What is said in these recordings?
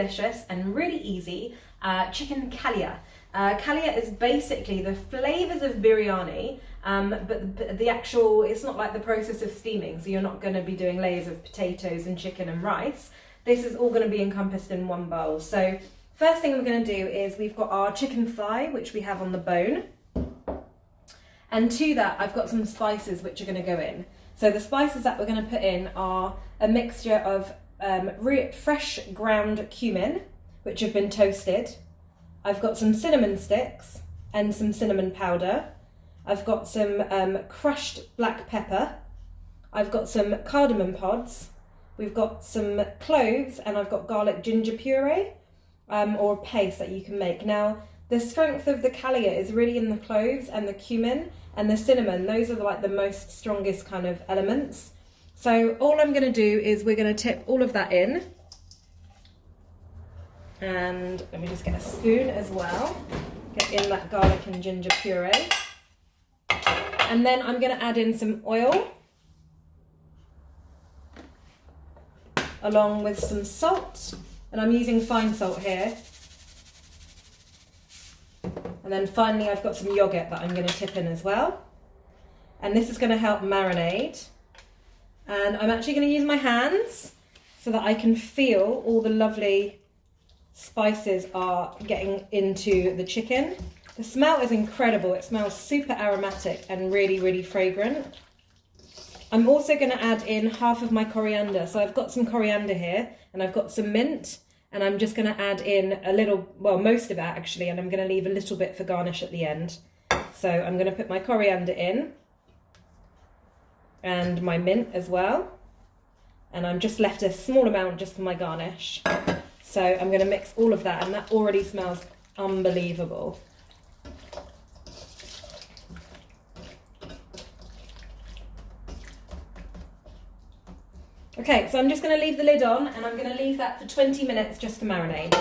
delicious and really easy chicken kalia. Kalia is basically the flavours of biryani, but the actual, it's not like the process of steaming, so you're not going to be doing layers of potatoes and chicken and rice. This is all going to be encompassed in one bowl. So first thing we're going to do is we've got our chicken thigh, which we have on the bone. And to that, I've got some spices which are going to go in. So the spices that we're going to put in are a mixture of fresh ground cumin, which have been toasted. I've got some cinnamon sticks and some cinnamon powder. I've got some crushed black pepper. I've got some cardamom pods. We've got some cloves, and I've got garlic ginger puree, or a paste that you can make. Now, the strength of the kalia is really in the cloves and the cumin and the cinnamon. Those are like the most strongest kind of elements. So all I'm going to do is we're going to tip all of that in. And let me just get a spoon as well. Get in that garlic and ginger puree. And then I'm going to add in some oil, along with some salt. And I'm using fine salt here. And then finally I've got some yoghurt that I'm going to tip in as well. And this is going to help marinate. And I'm actually going to use my hands so that I can feel all the lovely spices are getting into the chicken. The smell is incredible. It smells super aromatic and really, really fragrant. I'm also going to add in half of my coriander. So I've got some coriander here and I've got some mint, and I'm just going to add in a little, well, most of that actually, and I'm going to leave a little bit for garnish at the end. So I'm going to put my coriander in and my mint as well. And I'm just left a small amount just for my garnish. So I'm going to mix all of that, and that already smells unbelievable. Okay, so I'm just going to leave the lid on, and I'm going to leave that for 20 minutes just to marinate.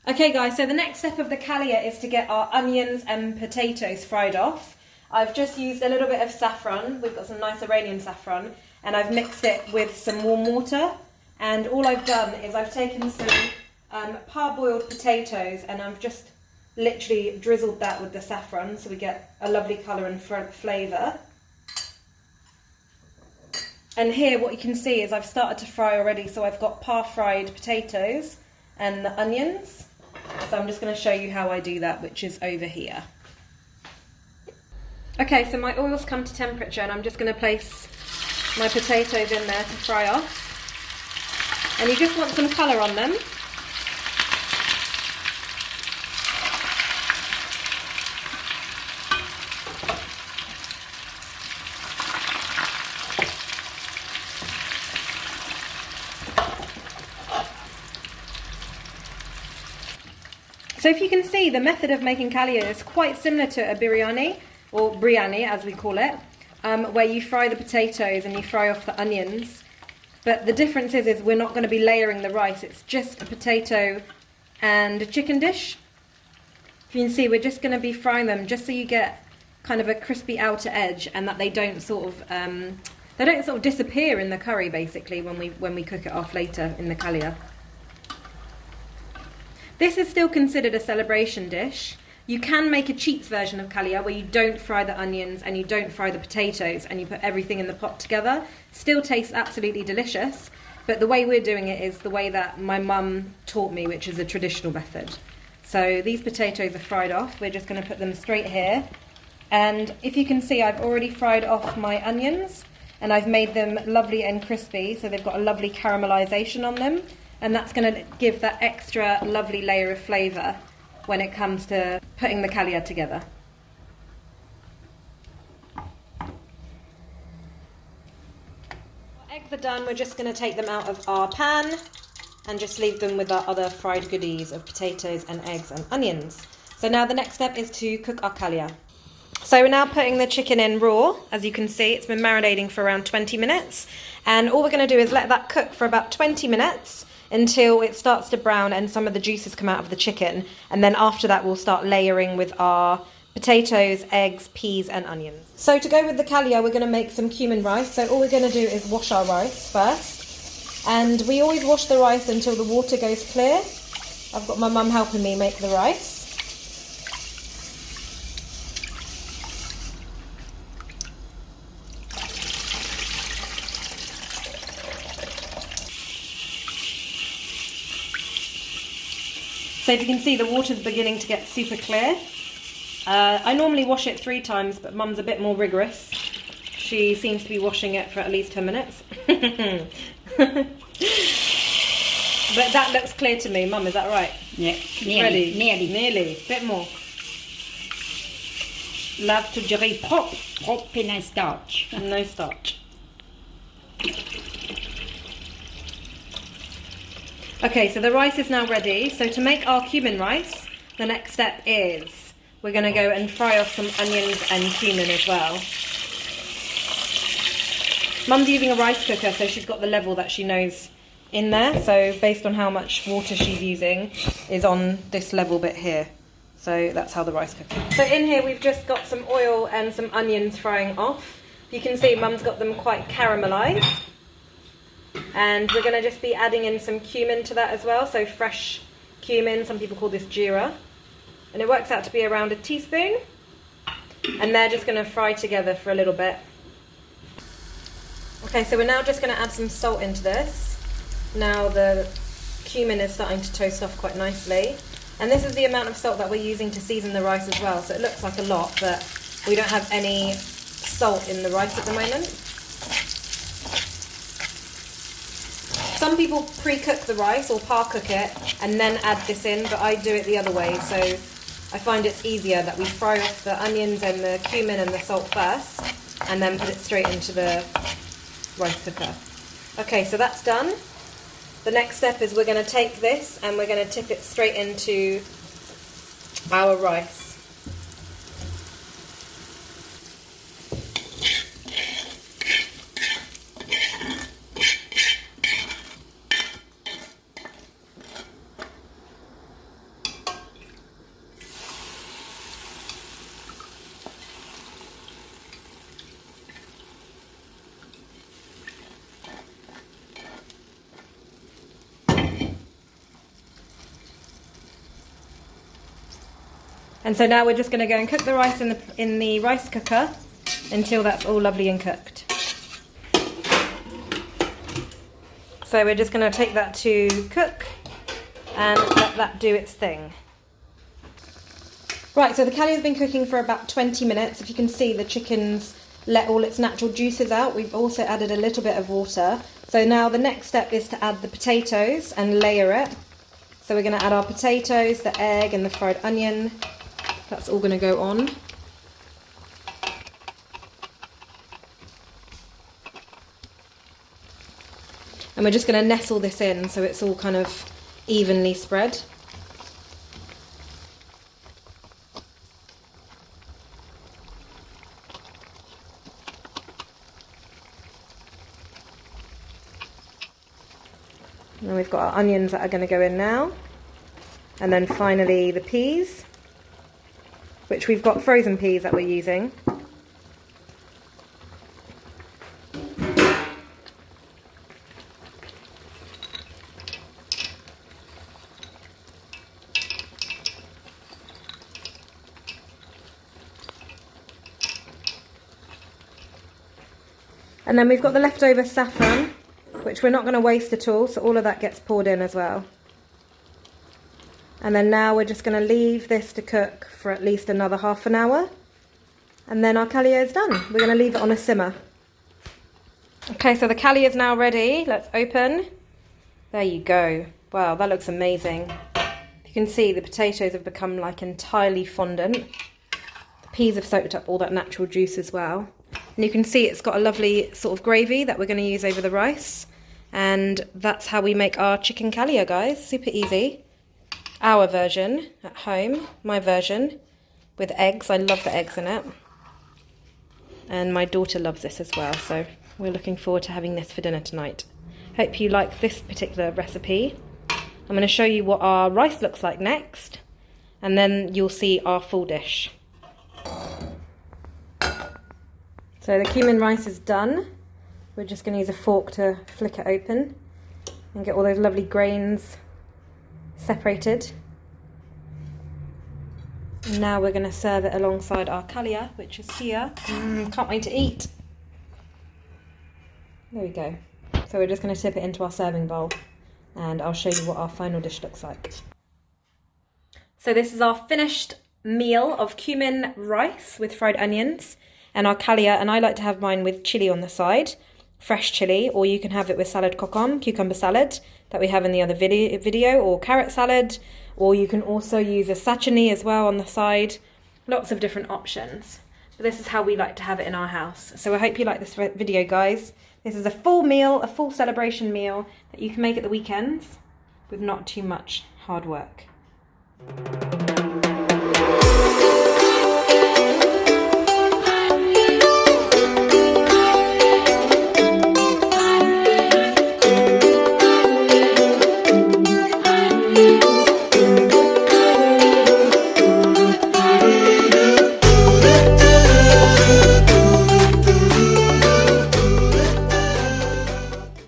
Okay guys, so the next step of the kalia is to get our onions and potatoes fried off. I've just used a little bit of saffron. We've got some nice Iranian saffron, and I've mixed it with some warm water. And all I've done is I've taken some parboiled potatoes, and I've just literally drizzled that with the saffron so we get a lovely colour and flavour. And here what you can see is I've started to fry already, so I've got par-fried potatoes and the onions. So I'm just going to show you how I do that, which is over here. Okay, so my oil's come to temperature, and I'm just going to place my potatoes in there to fry off. And you just want some colour on them. So if you can see, the method of making kalia is quite similar to a biryani, or biryani as we call it, where you fry the potatoes and you fry off the onions. But the difference is we're not going to be layering the rice. It's just a potato and a chicken dish. If you can see, we're just going to be frying them just so you get kind of a crispy outer edge, and that they don't sort of disappear in the curry basically when we cook it off later in the kalia. This is still considered a celebration dish. You can make a cheats version of kalia where you don't fry the onions and you don't fry the potatoes and you put everything in the pot together. Still tastes absolutely delicious, but the way we're doing it is the way that my mum taught me, which is a traditional method. So these potatoes are fried off. We're just going to put them straight here. And if you can see, I've already fried off my onions and I've made them lovely and crispy, so they've got a lovely caramelization on them, and that's going to give that extra lovely layer of flavour when it comes to putting the kalia together. Our eggs are done. We're just going to take them out of our pan and just leave them with our other fried goodies of potatoes and eggs and onions. So now the next step is to cook our kalia. So we're now putting the chicken in raw. As you can see, it's been marinating for around 20 minutes. And all we're going to do is let that cook for about 20 minutes until it starts to brown and some of the juices come out of the chicken. And then after that, we'll start layering with our potatoes, eggs, peas and onions. So to go with the kalia, we're going to make some cumin rice. So all we're going to do is wash our rice first. And we always wash the rice until the water goes clear. I've got my mum helping me make the rice. So if you can see, the water's beginning to get super clear. I normally wash it 3 times, but Mum's a bit more rigorous. She seems to be washing it for at least 10 minutes. But that looks clear to me. Mum, is that right? Yeah, Ready? nearly. Bit more. Lave to dirais propre. Propre and no starch. No starch. Okay, so the rice is now ready. So to make our cumin rice, the next step is we're going to go and fry off some onions and cumin as well. Mum's using a rice cooker, so she's got the level that she knows in there. So based on how much water she's using is on this level bit here. So that's how the rice cooker. So in here we've just got some oil and some onions frying off. You can see Mum's got them quite caramelised. And we're going to just be adding in some cumin to that as well. So fresh cumin, some people call this jeera. And it works out to be around a teaspoon. And they're just going to fry together for a little bit. Okay, so we're now just going to add some salt into this. Now the cumin is starting to toast off quite nicely. And this is the amount of salt that we're using to season the rice as well. So it looks like a lot, but we don't have any salt in the rice at the moment. Some people pre-cook the rice or par-cook it and then add this in, but I do it the other way. So I find it's easier that we fry off the onions and the cumin and the salt first and then put it straight into the rice cooker. Okay, so that's done. The next step is we're going to take this and we're going to tip it straight into our rice. And so now we're just going to go and cook the rice in the rice cooker until that's all lovely and cooked. So we're just going to take that to cook and let that do its thing. Right, so the Kalia has been cooking for about 20 minutes. If you can see, the chicken's let all its natural juices out. We've also added a little bit of water. So now the next step is to add the potatoes and layer it. So we're going to add our potatoes, the egg and the fried onion. That's all going to go on. And we're just going to nestle this in so it's all kind of evenly spread. And we've got our onions that are going to go in now. And then finally the peas, which we've got frozen peas that we're using. And then we've got the leftover saffron, which we're not going to waste at all, so all of that gets poured in as well. And then now we're just going to leave this to cook for at least another half an hour. And then our Kalia is done. We're going to leave it on a simmer. Okay, so the Kalia is now ready. Let's open. There you go. Wow, that looks amazing. You can see the potatoes have become like entirely fondant. The peas have soaked up all that natural juice as well. And you can see it's got a lovely sort of gravy that we're going to use over the rice. And that's how we make our chicken Kalia, guys. Super easy. Our version at home, my version, with eggs. I love the eggs in it. And my daughter loves this as well, so we're looking forward to having this for dinner tonight. Hope you like this particular recipe. I'm going to show you what our rice looks like next, and then you'll see our full dish. So the cumin rice is done. We're just going to use a fork to flick it open. and get all those lovely grains separated. And now we're going to serve it alongside our Kalia, which is here. Can't wait to eat. There we go. So we're just going to tip it into our serving bowl, and I'll show you what our final dish looks like. So this is our finished meal of cumin rice with fried onions and our Kalia, and I like to have mine with chilli on the side, fresh chilli, or you can have it with salad cocon, cucumber salad, that we have in the other video, or carrot salad, or you can also use a sashimi as well on the side. Lots of different options. But this is how we like to have it in our house. So I hope you like this video, guys. This is a full meal, a full celebration meal that you can make at the weekends with not too much hard work.